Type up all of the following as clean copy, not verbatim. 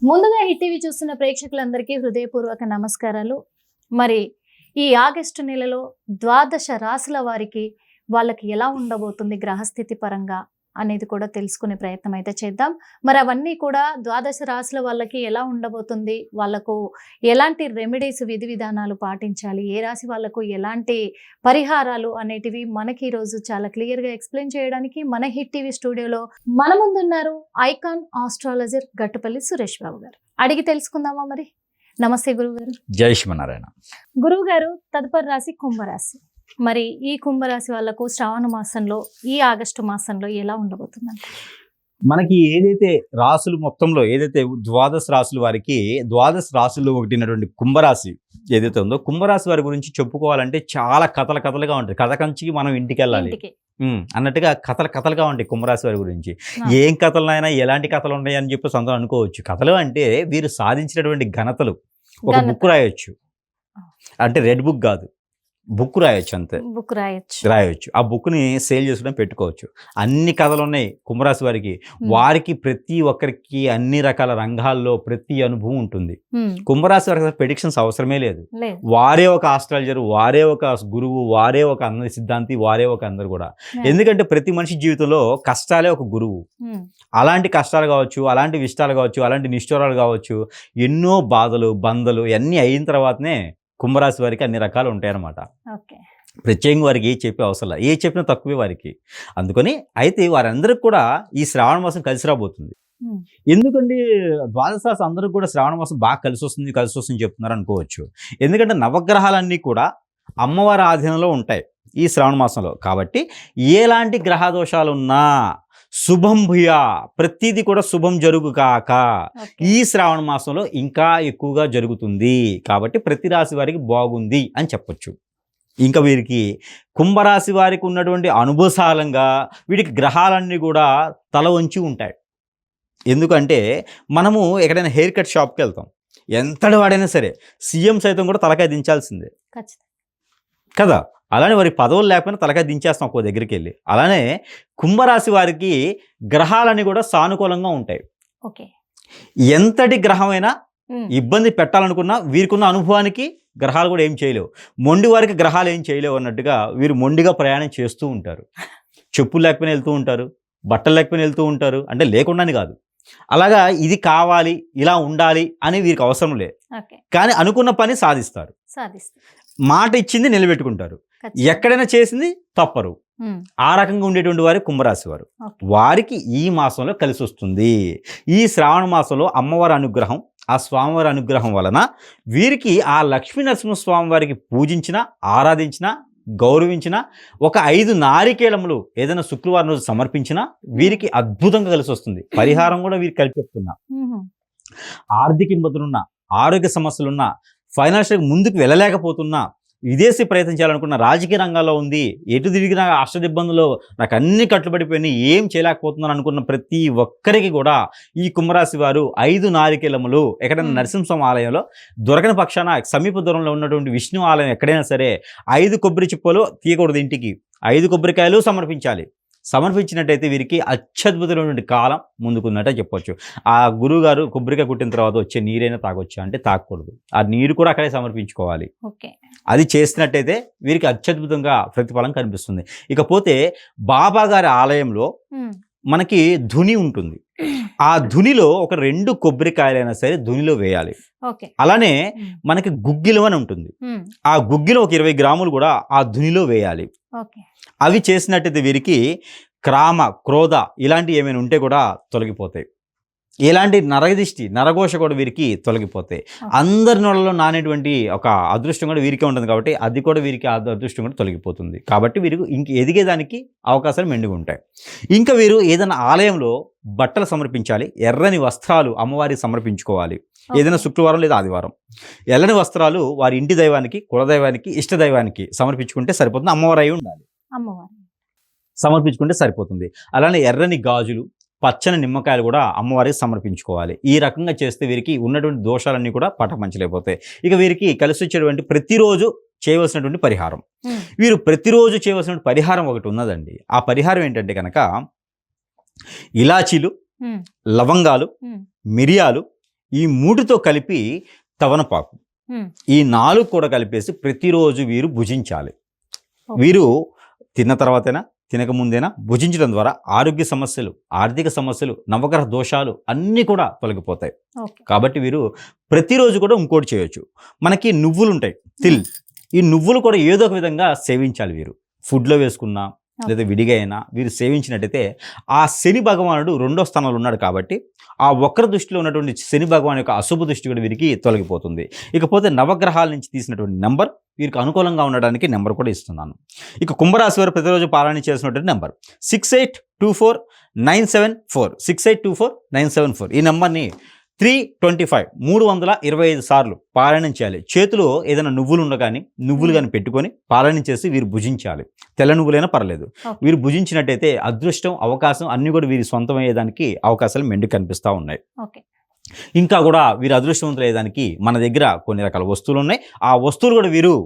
ముందుగా hit TV చూస్తున్న ప్రేక్షకులందరికీ హృదయపూర్వక నమస్కారాలు. మరి ఈ ఆగస్టు నెలలో ద్వాదశ రాశుల వారికి వాళ్ళకి ఎలా ఉండబోతుంది గ్రహస్థితి పరంగా అనేది కూడా తెలుసుకునే ప్రయత్నం అయితే చేద్దాం. మరి అవన్నీ కూడా ద్వాదశ రాశుల వాళ్ళకి ఎలా ఉండబోతుంది, వాళ్ళకు ఎలాంటి రెమెడీస్ విధి విధానాలు పాటించాలి, ఏ రాశి వాళ్ళకు ఎలాంటి పరిహారాలు అనేటివి మనకి ఈరోజు చాలా క్లియర్గా ఎక్స్ప్లెయిన్ చేయడానికి మన హిట్ టీవీ స్టూడియోలో మన ముందున్నారు ఐకాన్ ఆస్ట్రాలజర్ గట్టుపల్లి సురేష్ బాబు గారు. అడిగి తెలుసుకుందామా మరి? నమస్తే గురువు గారు. జై శ్రీమన్నారాయణ. గురువు గారు, తదుపరి రాశి కుంభరాశి. మరి ఈ కుంభరాశి వాళ్ళకు శ్రావణ మాసంలో, ఈ ఆగస్టు మాసంలో ఎలా ఉండబోతుందండి? మనకి ఏదైతే రాసులు మొత్తంలో ఏదైతే ద్వాదశ రాసుల వారికి ద్వాదశ రాసుల్లో ఒకటినటువంటి కుంభరాశి ఏదైతే ఉందో, కుంభరాశి వారి గురించి చెప్పుకోవాలంటే చాలా కథలుగా ఉంటాయి. కథ కంచికి మనం ఇంటికి వెళ్ళాలి అన్నట్టుగా కథలుగా ఉంటాయి కుంభరాశి వారి గురించి. ఏం కథలైనా ఎలాంటి కథలు ఉన్నాయి అని చెప్పి సొంతం అనుకోవచ్చు. కథలు అంటే వీరు సాధించినటువంటి ఘనతలు. ఒక బుక్ రాయొచ్చు, అంటే రెడ్ బుక్ కాదు, బుక్ రాయొచ్చు, అంతే బుక్ రాయొచ్చు. ఆ బుక్ని సేల్ చేసుకుని పెట్టుకోవచ్చు. అన్ని కథలు ఉన్నాయి కుంభరాశి వారికి. వారికి ప్రతి ఒక్కరికి అన్ని రకాల రంగాల్లో ప్రతి అనుభవం ఉంటుంది. కుంభరాశి వారికి ప్రెడిక్షన్స్ అవసరమే లేదు. వారే ఒక ఆస్ట్రాలజర్, వారే ఒక గురువు, వారే ఒక అందరి సిద్ధాంతి, వారే ఒక అందరు కూడా. ఎందుకంటే ప్రతి మనిషి జీవితంలో కష్టాలే ఒక గురువు. అలాంటి కష్టాలు కావచ్చు, అలాంటి ఇష్టాలు కావచ్చు, అలాంటి నిష్ఠూరాలు కావచ్చు, ఎన్నో బాధలు బంధలు అన్నీ అయిన తర్వాతనే కుంభరాశి వారికి అన్ని రకాలు ఉంటాయన్నమాట. ప్రత్యేకంగా వారికి ఏ చెప్పే అవసరం లేదు, ఏ చెప్పినా తక్కువే వారికి. అందుకని అయితే వారందరికి కూడా ఈ శ్రావణ మాసం కలిసి రాబోతుంది. ఎందుకంటే ద్వాదశ రాశి అందరికి కూడా శ్రావణ మాసం బాగా కలిసి వస్తుంది చెప్తున్నారు అనుకోవచ్చు. ఎందుకంటే నవగ్రహాలన్నీ కూడా అమ్మవారి ఆధీనంలో ఉంటాయి ఈ శ్రావణ మాసంలో. కాబట్టి ఎలాంటి గ్రహ దోషాలున్నా శుభం భూయా, ప్రతిదీ కూడా శుభం జరుగు కాక ఈ శ్రావణ మాసంలో ఇంకా ఎక్కువగా జరుగుతుంది. కాబట్టి ప్రతి రాశి వారికి బాగుంది అని చెప్పొచ్చు. ఇంకా వీరికి కుంభరాశి వారికి ఉన్నటువంటి అనుభవసాలంగా వీటికి గ్రహాలన్నీ కూడా తల వంచి ఉంటాయి. ఎందుకంటే మనము ఎక్కడైనా హెయిర్ కట్ షాప్కి వెళ్తాం, ఎంతటి వాడైనా సరే సీఎం సైతం కూడా తలకాయ దించాల్సిందే కదా. అలానే వారి పదవులు లేకపోయినా తలకాయ దించేస్తాం ఒక్కో దగ్గరికి వెళ్ళి. అలానే కుంభరాశి వారికి గ్రహాలన్నీ కూడా సానుకూలంగా ఉంటాయి. ఎంతటి గ్రహమైనా ఇబ్బంది పెట్టాలనుకున్నా వీరికున్న అనుభవానికి గ్రహాలు కూడా ఏం చేయలేవు. మొండి వారికి గ్రహాలు ఏం చేయలేవు అన్నట్టుగా వీరు మొండిగా ప్రయాణం చేస్తూ ఉంటారు. చెప్పులు లేకపోయినా వెళ్తూ ఉంటారు, బట్టలు లేకపోయినా వెళ్తూ ఉంటారు. అంటే లేకుండాని కాదు, అలాగా ఇది కావాలి ఇలా ఉండాలి అని వీరికి అవసరం లేదు. కానీ అనుకున్న పని సాధిస్తారు. మాట ఇచ్చింది నిలబెట్టుకుంటారు, ఎక్కడైనా చేసింది తప్పరు. ఆ రకంగా ఉండేటువంటి వారి కుంభరాశి వారు. వారికి ఈ మాసంలో కలిసి వస్తుంది. ఈ శ్రావణ మాసంలో అమ్మవారి అనుగ్రహం, ఆ స్వామివారి అనుగ్రహం వలన వీరికి ఆ లక్ష్మీ నరసింహస్వామి వారికి పూజించిన, ఆరాధించిన, గౌరవించిన, ఒక 5 నారికేళములు ఏదైనా శుక్రవారం రోజు సమర్పించినా వీరికి అద్భుతంగా కలిసి వస్తుంది. పరిహారం కూడా వీరికి కలిపి చెప్తున్నా. ఆర్థిక ఇబ్బందులున్నా, ఆరోగ్య సమస్యలున్నా, ఫైనాన్షియల్ ముందుకు వెళ్ళలేకపోతున్నా, విదేశీ ప్రయత్నం చేయాలనుకున్న, రాజకీయ రంగాల్లో ఉంది, ఎటు తిరిగిన అష్ట ఇబ్బందులు, నాకు అన్ని కట్టుబడిపోయినాయి, ఏం చేయలేకపోతున్నాను అనుకున్న ప్రతి ఒక్కరికి కూడా ఈ కుంభరాశి వారు 5 నారికేళములు ఎక్కడైనా నరసింహస్వామి ఆలయంలో దొరకని పక్షాన సమీప దూరంలో ఉన్నటువంటి విష్ణు ఆలయం ఎక్కడైనా సరే 5 కొబ్బరి చిప్పలు తీయకూడదు, ఇంటికి 5 కొబ్బరికాయలు సమర్పించాలి. సమర్పించినట్టయితే వీరికి అత్యద్భుతమైనటువంటి కాలం ముందుకున్నట్టే చెప్పొచ్చు. ఆ గురువు గారు కొబ్బరికాయ కుట్టిన తర్వాత వచ్చే నీరైనా తాగొచ్చా అంటే తాగకూడదు, ఆ నీరు కూడా అక్కడే సమర్పించుకోవాలి. అది చేసినట్టయితే వీరికి అత్యద్భుతంగా ప్రతిఫలం కనిపిస్తుంది. ఇకపోతే బాబా గారి ఆలయంలో మనకి ధుని ఉంటుంది. ఆ ధునిలో ఒక 2 కొబ్బరికాయలైనా సరే ధునిలో వేయాలి. అలానే మనకి గుగ్గిలం అని ఉంటుంది, ఆ గుగ్గిలం ఒక 20 గ్రాములు కూడా ఆ ధునిలో వేయాలి. అవి చేసినట్టయితే వీరికి క్రామ, క్రోధ ఇలాంటివి ఏమైనా ఉంటే కూడా తొలగిపోతాయి. ఎలాంటి నరదిష్టి, నరఘోష కూడా వీరికి తొలగిపోతాయి. అందరి నోళ్ళలో నానేటువంటి ఒక అదృష్టం కూడా వీరికే ఉంటుంది. కాబట్టి అది కూడా వీరికి అదృష్టం కూడా తొలగిపోతుంది. కాబట్టి వీరికి ఇంక ఎదిగేదానికి అవకాశాలు మెండుగా ఉంటాయి. ఇంకా వీరు ఏదైనా ఆలయంలో బట్టలు సమర్పించాలి, ఎర్రని వస్త్రాలు అమ్మవారికి సమర్పించుకోవాలి. ఏదైనా శుక్రవారం లేదా ఆదివారం ఎర్రని వస్త్రాలు వారి ఇంటి దైవానికి, కులదైవానికి, ఇష్టదైవానికి సమర్పించుకుంటే సరిపోతుంది. అమ్మవారు అయి ఉండాలి, సమర్పించుకుంటే సరిపోతుంది. అలానే ఎర్రని గాజులు, పచ్చని నిమ్మకాయలు కూడా అమ్మవారికి సమర్పించుకోవాలి. ఈ రకంగా చేస్తే వీరికి ఉన్నటువంటి దోషాలన్నీ కూడా పటపంచలేకపోతాయి. ఇక వీరికి కలిసి వచ్చేటువంటి ప్రతిరోజు చేయవలసినటువంటి పరిహారం, వీరు ప్రతిరోజు చేయవలసిన పరిహారం ఒకటి ఉన్నదండి. ఆ పరిహారం ఏంటంటే కనుక ఇలాచీలు, లవంగాలు, మిరియాలు, ఈ 3తో కలిపి తవనపాకు, ఈ 4 కూడా కలిపేసి ప్రతిరోజు వీరు భుజించాలి. వీరు తిన్న తర్వాతైనా తినక ముందేనా భుజించడం ద్వారా ఆరోగ్య సమస్యలు, ఆర్థిక సమస్యలు, నవగ్రహ దోషాలు అన్నీ కూడా తొలగిపోతాయి. కాబట్టి వీరు ప్రతిరోజు కూడా ఇంకోటి చేయొచ్చు. మనకి నువ్వులు ఉంటాయి, తిల్, ఈ నువ్వులు కూడా ఏదో ఒక విధంగా సేవించాలి. వీరు ఫుడ్లో వేసుకున్నా లేదా విడిగా అయినా వీరు సేవించినట్టయితే ఆ శని భగవానుడు 2వ స్థానంలో ఉన్నాడు కాబట్టి ఆ వక్ర దృష్టిలో ఉన్నటువంటి శని భగవాన్ యొక్క అశుభ దృష్టి కూడా వీరికి తొలగిపోతుంది. ఇకపోతే నవగ్రహాల నుంచి తీసినటువంటి నెంబర్ వీరికి అనుకూలంగా ఉండడానికి నెంబర్ కూడా ఇస్తున్నాను. ఇక కుంభరాశి వారు ప్రతిరోజు పారాయణ చేసినటువంటి నెంబర్ 682497 682497. ఈ నెంబర్ని 325 సార్లు పారాయణం చేయాలి. చేతిలో ఏదైనా నువ్వులు ఉండగాని నువ్వులు కానీ పెట్టుకొని పారాయణం చేసి వీరు భుజించాలి. తెల్ల నువ్వులైనా పర్లేదు. వీరు భుజించినట్టయితే అదృష్టం, అవకాశం అన్నీ కూడా వీరి సొంతం అయ్యేదానికి అవకాశాలు మెండు కనిపిస్తూ ఉన్నాయి. ఇంకా కూడా వీరు అదృష్టవంతులు అయ్యేదానికి మన దగ్గర కొన్ని రకాల వస్తువులు ఉన్నాయి. ఆ వస్తువులు కూడా వీరు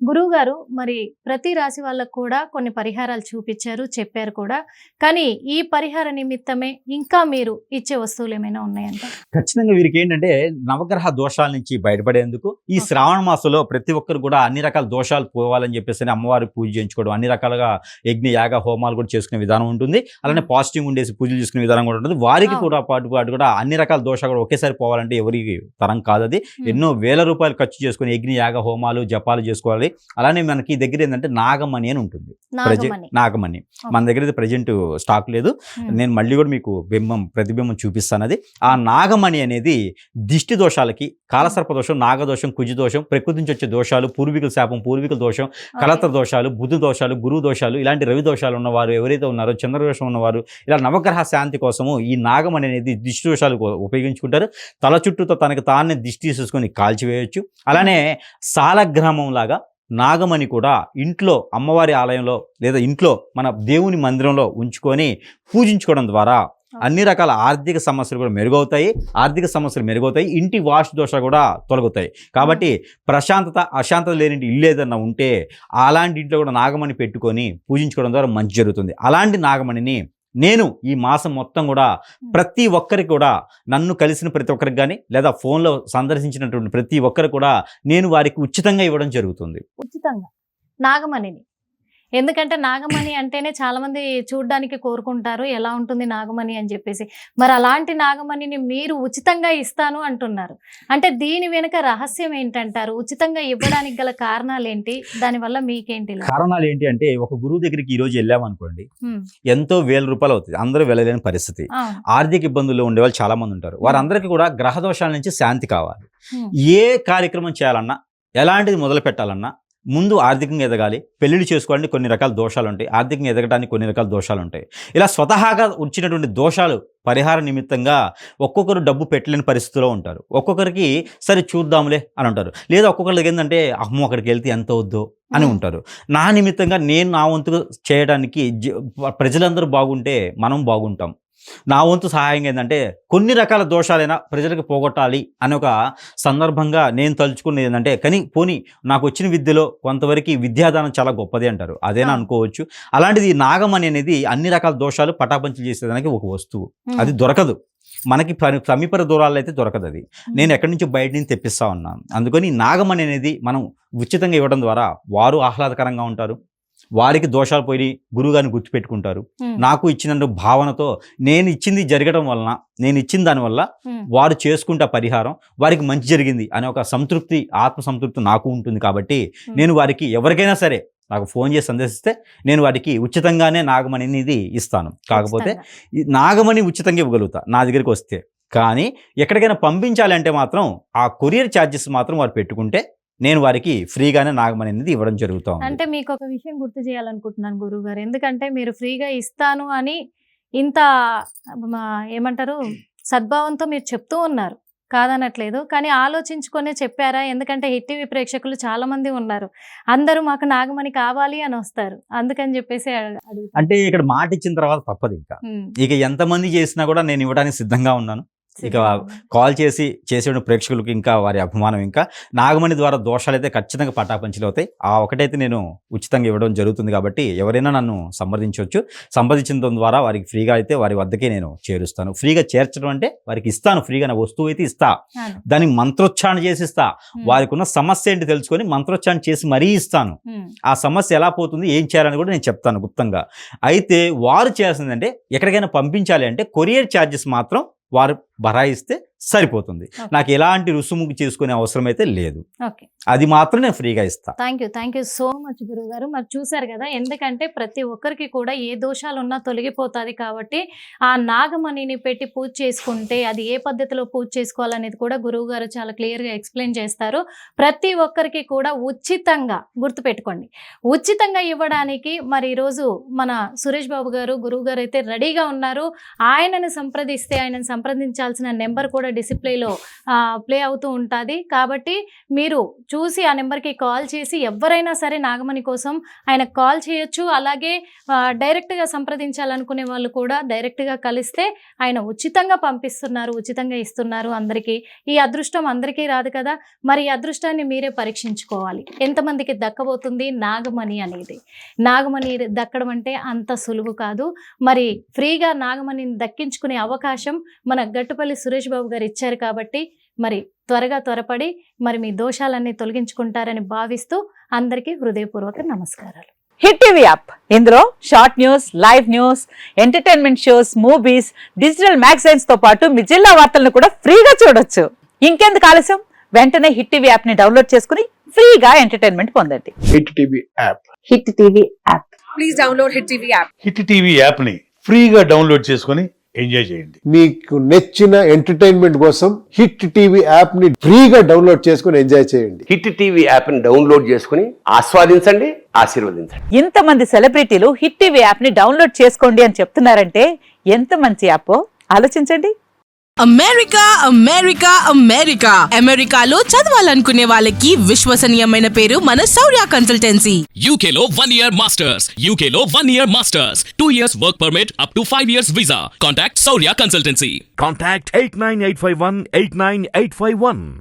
గురువు గారు మరి ప్రతి రాశి వాళ్ళకు కూడా కొన్ని పరిహారాలు చూపించారు, చెప్పారు కూడా. కానీ ఈ పరిహార నిమిత్తమే ఇంకా మీరు ఇచ్చే వస్తువులు ఏమైనా ఉన్నాయంటే? ఖచ్చితంగా వీరికి ఏంటంటే నవగ్రహ దోషాల నుంచి బయటపడేందుకు ఈ శ్రావణ మాసంలో ప్రతి ఒక్కరు కూడా అన్ని రకాల దోషాలు పోవాలని చెప్పేసి అమ్మవారి పూజ చేయించుకోవడం, అన్ని రకాలుగా యజ్ఞ యాగ హోమాలు కూడా చేసుకునే విధానం ఉంటుంది. అలానే పాజిటివ్ ఉండేసి పూజలు చేసుకునే విధానం కూడా ఉంటుంది. వారికి కూడా పాటు కూడా అన్ని రకాల దోషాలు కూడా ఒకేసారి పోవాలంటే ఎవరికి తరం కాదు. అది ఎన్నో వేల రూపాయలు ఖర్చు చేసుకుని యజ్ఞ యాగ హోమాలు జపాలు చేసుకోవాలి. అలానే మనకి దగ్గర ఏంటంటే నాగమణి అని ఉంటుంది. నాగమణి మన దగ్గర అయితే ప్రజెంట్ స్టాక్ లేదు. నేను మళ్ళీ కూడా మీకు ప్రతిబింబం చూపిస్తాను. అది ఆ నాగమణి అనేది దిష్టి దోషాలకి, కాలసర్ప దోషం, నాగదోషం, కుజి దోషం, ప్రకృతి నుంచి వచ్చే దోషాలు, పూర్వీకుల శాపం, పూర్వీకుల దోషం, కలత్ర దోషాలు, బుద్ధి దోషాలు, గురువు దోషాలు, ఇలాంటి రవి దోషాలు ఉన్నవారు ఎవరైతే ఉన్నారో, చంద్రదోషం ఉన్నవారు, ఇలా నవగ్రహ శాంతి కోసము ఈ నాగమణి అనేది దిష్టి దోషాలు ఉపయోగించుకుంటారు. తల చుట్టూతో తనకు తానే దిష్టి తీసుకొని కాల్చివేయచ్చు. అలానే సాలగ్రామం లాగా నాగమణి కూడా ఇంట్లో అమ్మవారి ఆలయంలో లేదా ఇంట్లో మన దేవుని మందిరంలో ఉంచుకొని పూజించుకోవడం ద్వారా అన్ని రకాల ఆర్థిక సమస్యలు కూడా మెరుగవుతాయి. ఆర్థిక సమస్యలు మెరుగవుతాయి, ఇంటి వాస్తు దోషాలు కూడా తొలగుతాయి. కాబట్టి ప్రశాంతత, అశాంతత లేని ఇల్లు ఏదన్నా ఉంటే అలాంటి ఇంట్లో కూడా నాగమణి పెట్టుకొని పూజించుకోవడం ద్వారా మంచి జరుగుతుంది. అలాంటి నాగమణిని నేను ఈ మాసం మొత్తం కూడా ప్రతి ఒక్కరికి కూడా, నన్ను కలిసిన ప్రతి ఒక్కరికి కానీ లేదా ఫోన్లో సందర్శించినటువంటి ప్రతి ఒక్కరికి కూడా నేను వారికి ఉచితంగా ఇవ్వడం జరుగుతుంది. ఉచితంగా నాగమణిని, ఎందుకంటే నాగమణి అంటేనే చాలా మంది చూడడానికి కోరుకుంటారు ఎలా ఉంటుంది నాగమణి అని చెప్పేసి. మరి అలాంటి నాగమణిని మీరు ఉచితంగా ఇస్తాను అంటున్నారు అంటే దీని వెనుక రహస్యం ఏంటంటారు? ఉచితంగా ఇవ్వడానికి గల కారణాలు ఏంటి? దానివల్ల మీకేంటి కారణాలు ఏంటి అంటే, ఒక గురువు దగ్గరికి ఈ రోజు వెళ్ళామనుకోండి, ఎంతో వేల రూపాయలు అవుతుంది. అందరూ వెళ్ళలేని పరిస్థితి. ఆర్థిక ఇబ్బందుల్లో ఉండే వాళ్ళు చాలా మంది ఉంటారు. వారందరికీ కూడా గ్రహ దోషాల నుంచి శాంతి కావాలి. ఏ కార్యక్రమం చేయాలన్నా, ఎలాంటిది మొదలు పెట్టాలన్నా ముందు ఆర్థికంగా ఎదగాలి. పెళ్లిళ్ళు చేసుకోవాలని కొన్ని రకాల దోషాలు ఉంటాయి, ఆర్థికంగా ఎదగడానికి కొన్ని రకాల దోషాలు ఉంటాయి. ఇలా స్వతహాగా వచ్చినటువంటి దోషాలు పరిహార నిమిత్తంగా ఒక్కొక్కరు డబ్బు పెట్టలేని పరిస్థితిలో ఉంటారు. ఒక్కొక్కరికి సరే చూద్దాంలే అని ఉంటారు. లేదా ఒక్కొక్కరికి ఏంటంటే అమ్మో అక్కడికి వెళ్తే ఎంత వద్దో అని ఉంటారు. నా నిమిత్తంగా నేను నా వంతుగా చేయడానికి, ప్రజలందరూ బాగుంటే మనం బాగుంటాం. నా వంతు సహాయం ఏంటంటే కొన్ని రకాల దోషాలైనా ప్రజలకు పోగొట్టాలి అనే ఒక సందర్భంగా నేను తలుచుకునేది ఏంటంటే, కానీ పోనీ నాకు వచ్చిన విద్యలో కొంతవరకు విద్యాదానం చాలా గొప్పది అంటారు, అదేనా అనుకోవచ్చు. అలాంటిది నాగమణి అనేది అన్ని రకాల దోషాలు పటాపంచలు చేసేదానికి ఒక వస్తువు. అది దొరకదు మనకి, సమీప దూరాల్లో అయితే దొరకదు. అది నేను ఎక్కడి నుంచి బయట నుంచి తెప్పిస్తా ఉన్నాను. అందుకని నాగమణి అనేది మనం ఉచితంగా ఇవ్వడం ద్వారా వారు ఆహ్లాదకరంగా ఉంటారు, వారికి దోషాలు పోయి గురువుగారిని గుర్తుపెట్టుకుంటారు. నాకు ఇచ్చిన భావనతో నేను ఇచ్చింది జరగడం వలన, నేను ఇచ్చిన దానివల్ల వారు చేసుకుంటే పరిహారం వారికి మంచి జరిగింది అనే ఒక సంతృప్తి, ఆత్మ సంతృప్తి నాకు ఉంటుంది. కాబట్టి నేను వారికి ఎవరికైనా సరే నాకు ఫోన్ చేసి సందేశిస్తే నేను వారికి ఉచితంగానే నాగమణి అనేది ఇస్తాను. కాకపోతే నాగమణి ఉచితంగా ఇవ్వగలుగుతా నా దగ్గరికి వస్తే. కానీ ఎక్కడికైనా పంపించాలంటే మాత్రం ఆ కొరియర్ ఛార్జెస్ మాత్రం వారు పెట్టుకుంటే నేను వారికి ఫ్రీగానే నాగమణి అనేది ఇవ్వడం జరుగుతుంది. అంటే మీకు ఒక విషయం గుర్తు చేయాలనుకుంటున్నాను గురువు గారు, ఎందుకంటే మీరు ఫ్రీగా ఇస్తాను అని ఇంత ఏమంటారు సద్భావంతో మీరు చెప్తూ ఉన్నారు, కాదనట్లేదు. కానీ ఆలోచించుకొనే చెప్పారా? ఎందుకంటే హిట్ టీవీ ప్రేక్షకులు చాలా మంది ఉన్నారు, అందరూ మాకు నాగమణి కావాలి అని వస్తారు, అందుకని చెప్పేసి అంటే ఇక్కడ మాట ఇచ్చిన తర్వాత తప్పదు. ఇంకా ఇక ఎంతమంది చేసినా కూడా నేను ఇవ్వడానికి సిద్ధంగా ఉన్నాను. ఇక కాల్ చేసే ప్రేక్షకులకు ఇంకా వారి అభిమానం, ఇంకా నాగమణి ద్వారా దోషాలు అయితే ఖచ్చితంగా పటాపంచలు అవుతాయి. ఆ ఒకటైతే నేను ఉచితంగా ఇవ్వడం జరుగుతుంది కాబట్టి ఎవరైనా నన్ను సంప్రదించవచ్చు. సంప్రదించడం ద్వారా వారికి ఫ్రీగా అయితే వారి వద్దకే నేను చేరుస్తాను. ఫ్రీగా చేర్చడం అంటే వారికి ఇస్తాను, ఫ్రీగా నా వస్తువు అయితే ఇస్తా, దానికి మంత్రోచ్చారణ చేసి ఇస్తా. వారికి ఉన్న సమస్య ఏంటి తెలుసుకొని మంత్రోచ్చారణ చేసి మరీ ఇస్తాను. ఆ సమస్య ఎలా పోతుంది, ఏం చేయాలని కూడా నేను చెప్తాను గుప్తంగా. అయితే వారు చేయాల్సిందంటే ఎక్కడికైనా పంపించాలి అంటే కొరియర్ ఛార్జెస్ మాత్రం వారు బరాయిస్తే సరిపోతుంది. నాకు ఎలాంటి రుసుము చేసుకునే అవసరం అయితే లేదు. అది మాత్రం నేను ఫ్రీగా ఇస్తాను. థ్యాంక్ యూ సో మచ్ గురువు గారు. మరి చూసారు కదా, ఎందుకంటే ప్రతి ఒక్కరికి కూడా ఏ దోషాలు ఉన్నా తొలగిపోతుంది కాబట్టి ఆ నాగమణిని పెట్టి పూజ చేసుకుంటే అది ఏ పద్ధతిలో పూజ చేసుకోవాలనేది కూడా గురువు గారు చాలా క్లియర్గా ఎక్స్ప్లెయిన్ చేస్తారు. ప్రతి ఒక్కరికి కూడా ఉచితంగా, గుర్తుపెట్టుకోండి, ఉచితంగా ఇవ్వడానికి మరి ఈరోజు మన సురేష్ బాబు గారు, గురువు గారు అయితే రెడీగా ఉన్నారు. ఆయనను సంప్రదిస్తే ఆయనను సంప్రదించాల్సిన నెంబర్ కూడా డిస్ప్లేలో ప్లే అవుతూ ఉంటుంది. కాబట్టి మీరు చూసి ఆ నెంబర్కి కాల్ చేసి ఎవరైనా సరే నాగమణి కోసం ఆయన కాల్ చేయొచ్చు. అలాగే డైరెక్ట్గా సంప్రదించాలనుకునే వాళ్ళు కూడా డైరెక్ట్గా కలిస్తే ఆయన ఉచితంగా పంపిస్తున్నారు, ఉచితంగా ఇస్తున్నారు అందరికీ. ఈ అదృష్టం అందరికీ రాదు కదా, మరి ఈ అదృష్టాన్ని మీరే పరీక్షించుకోవాలి. ఎంతమందికి దక్కబోతుంది నాగమణి అనేది. నాగమణి దక్కడం అంటే అంత సులువు కాదు. మరి ఫ్రీగా నాగమణిని దక్కించుకునే అవకాశం మన గట్టుపల్లి సురేష్ బాబు గారు ఇచ్చారు కాబట్టి మరి త్వరపడి మరి మీ దోషాలన్నీ తొలగించుకుంటారని భావిస్తూ అందరికీ హృదయపూర్వక నమస్కారాలు. హిట్ టీవీ యాప్, ఇందులో short news, live news, entertainment shows, movies, digital magazines తో పాటు మీ జిల్లా వార్తలను కూడా ఫ్రీగా చూడొచ్చు. ఇంకెందుకు ఆలస్యం, వెంటనే హిట్ టీవీ యాప్ ని డౌన్లోడ్ చేసుకుని ఫ్రీగా ఎంటర్టైన్మెంట్ పొందండి. Hit TV app. Hit TV app. Please download hit TV app. Hit TV app ని ఫ్రీగా డౌన్లోడ్ చేసుకొని ఎంజాయ్ చేయండి. మీకు నచ్చిన ఎంటర్టైన్మెంట్ కోసం హిట్ టీవీ యాప్ ని ఫ్రీగా డౌన్లోడ్ చేసుకొని ఎంజాయ్ చేయండి. హిట్ టీవీ యాప్ ని డౌన్లోడ్ చేసుకుని ఆస్వాదించండి, ఆశీర్వదించండి. ఇంతమంది సెలబ్రిటీలు హిట్ టీవీ యాప్ ని డౌన్లోడ్ చేసుకోండి అని చెప్తున్నారంటే ఎంత మంచి యాప్ ఆలోచించండి. అమెరికా అమెరికా అమెరికా అమెరికాలో చదవాలనుకునే వాళ్ళకి విశ్వసనీయమైన పేరు మన శౌర్య కన్సల్టెన్సీ. UK లో 1 year masters. UK లో 1 year masters. 2 years work permit up to 5 years visa. Contact Saurya Consultancy. Contact 89851 89851.